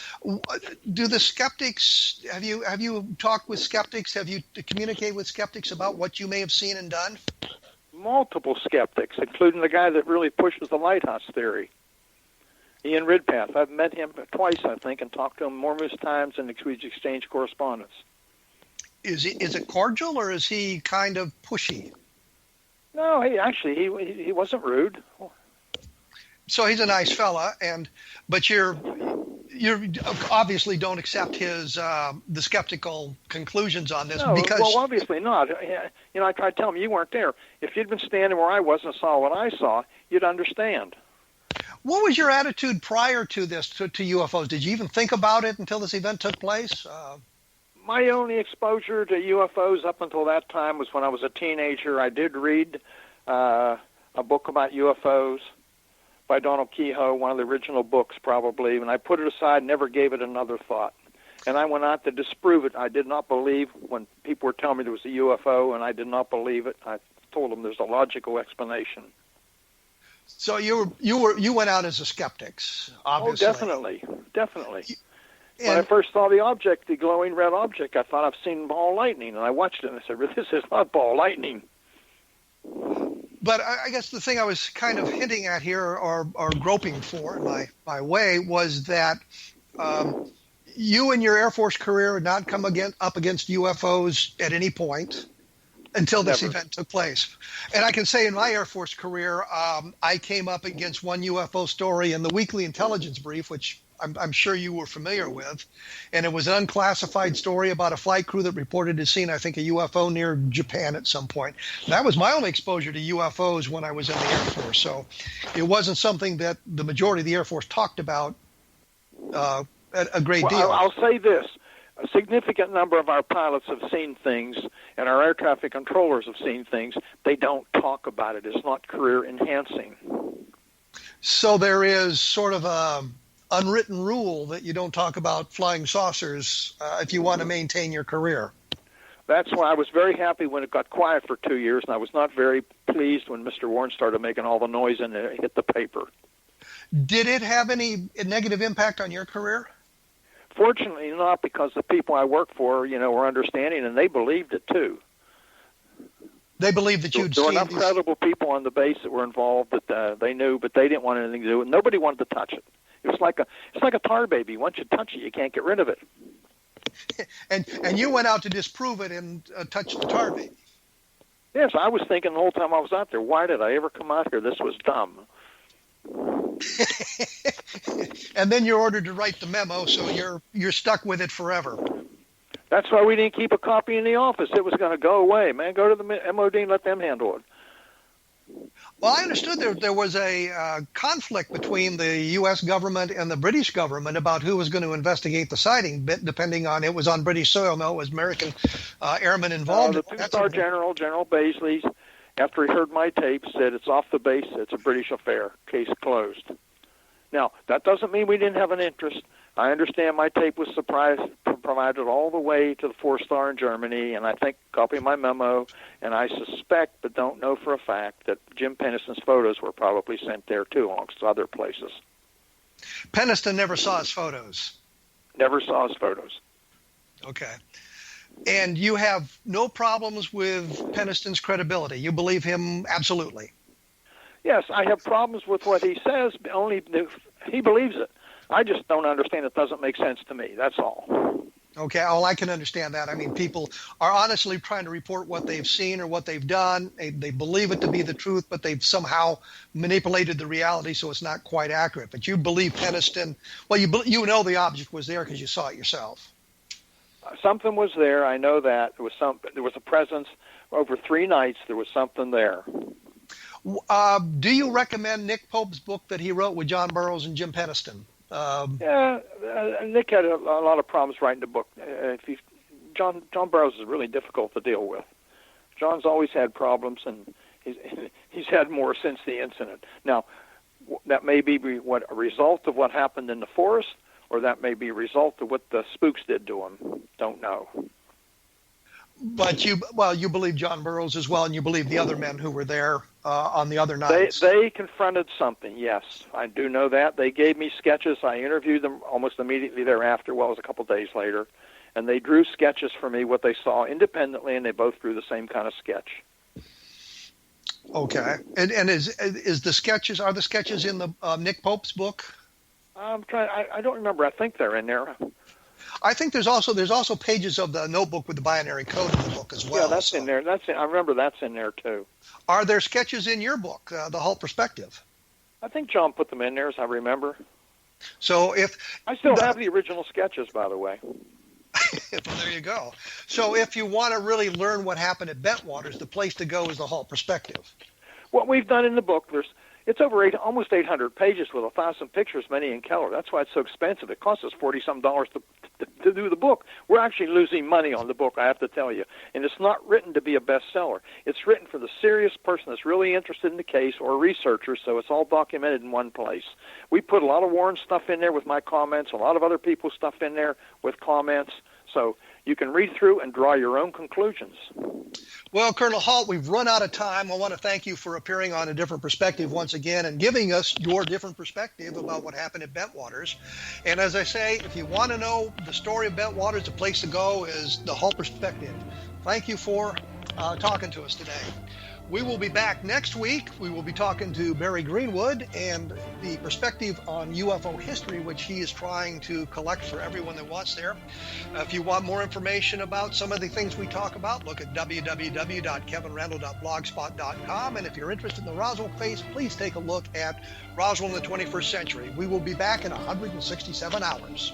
Do the skeptics, have you talked with skeptics? Have you communicated with skeptics about what you may have seen and done? Multiple skeptics, including the guy that really pushes the lighthouse theory, Ian Ridpath. I've met him twice, I think, and talked to him numerous times, and we've exchanged correspondence. Is it cordial, or is he kind of pushy? No, he wasn't rude. So he's a nice fella, but you obviously don't accept his the skeptical conclusions on this. No, because well, obviously not. I tried to tell him you weren't there. If you'd been standing where I was and saw what I saw, you'd understand. What was your attitude prior to this, to UFOs? Did you even think about it until this event took place? My only exposure to UFOs up until that time was when I was a teenager. I did read a book about UFOs by Donald Kehoe, one of the original books probably, and I put it aside, never gave it another thought. And I went out to disprove it. I did not believe when people were telling me there was a UFO, and I did not believe it. I told them there's a logical explanation. So you went out as a skeptic, obviously. Oh, definitely. When I first saw the object, the glowing red object, I thought I've seen ball lightning, and I watched it and I said, "This is not ball lightning." But I guess the thing I was kind of hinting at here, or groping for in my way, was that you in your Air Force career had not come up against UFOs at any point until this event took place. And I can say in my Air Force career, I came up against one UFO story in the Weekly Intelligence Brief, which I'm sure you were familiar with. And it was an unclassified story about a flight crew that reported to seen, I think, a UFO near Japan at some point. That was my only exposure to UFOs when I was in the Air Force. So it wasn't something that the majority of the Air Force talked about a great deal. I'll say this. A significant number of our pilots have seen things, and our air traffic controllers have seen things. They don't talk about it. It's not career enhancing. So there is sort of a unwritten rule that you don't talk about flying saucers if you want to maintain your career. That's why I was very happy when it got quiet for 2 years, and I was not very pleased when Mr. Warren started making all the noise and it hit the paper. Did it have any negative impact on your career? Fortunately not, because the people I work for, were understanding, and they believed it too. They believed that you'd There were seen enough credible people on the base that were involved that they knew, but they didn't want anything to do with it. Nobody wanted to touch it. It's like a tar baby. Once you touch it, you can't get rid of it. and you went out to disprove it and touch the tar baby. Yes, I was thinking the whole time I was out there, why did I ever come out here? This was dumb. And then you're ordered to write the memo, so you're stuck with it forever. That's why we didn't keep a copy in the office. It was going to go away, man. Go to the MOD and let them handle it. Well, I understood there was a conflict between the U.S. government and the British government about who was going to investigate the sighting, depending on it was on British soil. No, it was American airmen involved. The two-star general, General Baisley, after he heard my tape, said it's off the base. It's a British affair. Case closed. Now, that doesn't mean we didn't have an interest. I understand my tape was provided all the way to the 4-star in Germany, and I think copy my memo, and I suspect, but don't know for a fact, that Jim Penniston's photos were probably sent there too, amongst other places. Penniston never saw his photos? Never saw his photos. Okay. And you have no problems with Penniston's credibility? You believe him absolutely? Yes, I have problems with what he says, only he believes it. I just don't understand. It doesn't make sense to me. That's all. Okay, well, I can understand that. I mean, people are honestly trying to report what they've seen or what they've done. They believe it to be the truth, but they've somehow manipulated the reality so it's not quite accurate. But you believe Penniston. Well, you know the object was there because you saw it yourself. Something was there. I know that. There was a presence. Over 3 nights, there was something there. Do you recommend Nick Pope's book that he wrote with John Burroughs and Jim Penniston? Nick had a lot of problems writing the book. John Burroughs is really difficult to deal with. John's always had problems, and he's had more since the incident. Now, that may be a result of what happened in the forest, or that may be a result of what the spooks did to him. Don't know. But you believe John Burroughs as well, and you believe the other men who were there on the other nights. They confronted something, yes. I do know that. They gave me sketches. I interviewed them almost immediately thereafter. Well, it was a couple days later. And they drew sketches for me, what they saw independently, and they both drew the same kind of sketch. Okay. And are the sketches in the Nick Pope's book? I don't remember. I think they're in there. I think there's also pages of the notebook with the binary code in the book as well. Yeah, that's in there. I remember that's in there too. Are there sketches in your book, The Halt Perspective? I think John put them in there, as I remember. So I still have the original sketches, by the way. Well, there you go. So if you want to really learn what happened at Bentwaters, the place to go is The Halt Perspective. What we've done in the book, it's over almost 800 pages with 1,000 pictures, many in color. That's why it's so expensive. It costs us $40-some to do the book. We're actually losing money on the book, I have to tell you. And it's not written to be a bestseller. It's written for the serious person that's really interested in the case or researcher, so it's all documented in one place. We put a lot of Warren stuff in there with my comments, a lot of other people's stuff in there with comments, so you can read through and draw your own conclusions. Well, Colonel Halt, we've run out of time. I want to thank you for appearing on A Different Perspective once again and giving us your different perspective about what happened at Bentwaters. And as I say, if you want to know the story of Bentwaters, the place to go is The Halt Perspective. Thank you for talking to us today. We will be back next week. We will be talking to Barry Greenwood and the perspective on UFO history, which he is trying to collect for everyone that wants there. If you want more information about some of the things we talk about, look at www.kevinrandle.blogspot.com. And if you're interested in the Roswell case, please take a look at Roswell in the 21st Century. We will be back in 167 hours.